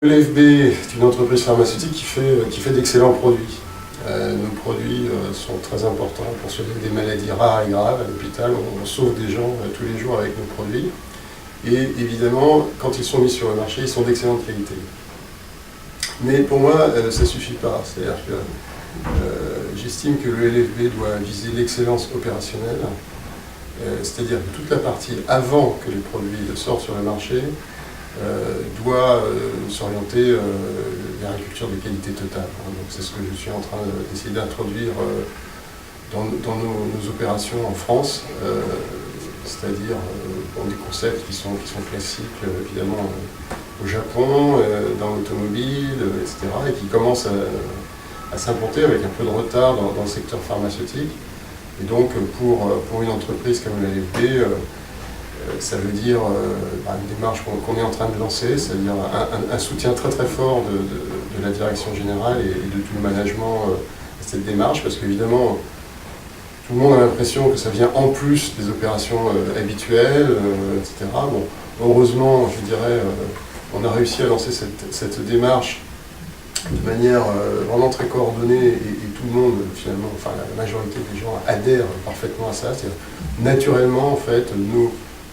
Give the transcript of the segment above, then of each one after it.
L'EFB est une entreprise pharmaceutique qui fait d'excellents produits. Nos produits sont très importants pour soigner des maladies rares et graves à l'hôpital. On sauve des gens tous les jours avec nos produits. Et évidemment, quand ils sont mis sur le marché, ils sont d'excellente qualité. Mais pour moi, ça ne suffit pas. C'est-à-dire que j'estime que le LFB doit viser l'excellence opérationnelle. C'est-à-dire que toute la partie avant que les produits sortent sur le marché doit s'orienter vers une culture de qualité totale. Donc c'est ce que je suis en train d'essayer d'introduire dans nos opérations en France, c'est-à-dire des concepts qui sont classiques évidemment au Japon, dans l'automobile, etc., et qui commencent à s'implanter avec un peu de retard dans le secteur pharmaceutique. Et donc pour une entreprise comme la LFB, ça veut dire une démarche qu'on est en train de lancer, c'est-à-dire un soutien très très fort de la direction générale et de tout le management à cette démarche, parce qu'évidemment tout le monde a l'impression que ça vient en plus des opérations habituelles, etc. Bon, heureusement, je dirais, on a réussi à lancer cette démarche de manière vraiment très coordonnée et tout le monde, finalement, enfin la majorité des gens adhèrent parfaitement à ça. C'est-à-dire, naturellement, en fait,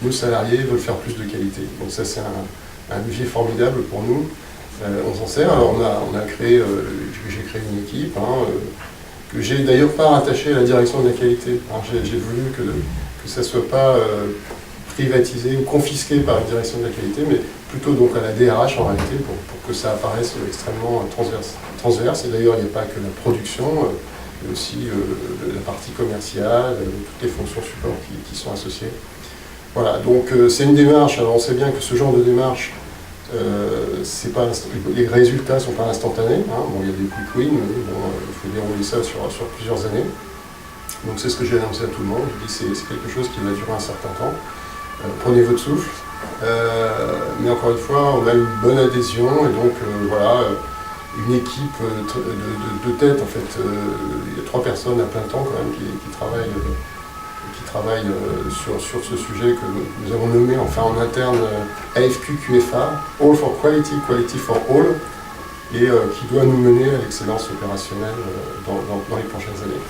nos salariés veulent faire plus de qualité. Donc ça, c'est un levier formidable pour nous. On s'en sert. Alors j'ai créé une équipe que j'ai d'ailleurs pas rattachée à la direction de la qualité. J'ai voulu que ça ne soit pas privatisé ou confisqué par une direction de la qualité, mais plutôt donc à la DRH en réalité, pour que ça apparaisse extrêmement transverse. Et d'ailleurs, il n'y a pas que la production, mais aussi la partie commerciale, toutes les fonctions support qui sont associées. Voilà, donc c'est une démarche. Alors on sait bien que ce genre de démarche, les résultats ne sont pas instantanés. Bon, il y a des quick wins, mais bon, il faut dérouler ça sur plusieurs années. Donc c'est ce que j'ai annoncé à tout le monde. Je dis c'est quelque chose qui va durer un certain temps. Prenez votre souffle. Mais encore une fois, on a une bonne adhésion et donc voilà, une équipe de tête en fait. Il y a 3 personnes à plein temps quand même qui travaillent sur ce sujet que nous avons nommé enfin en interne AFQ-QFA, All for Quality, Quality for All, et qui doit nous mener à l'excellence opérationnelle dans les prochaines années.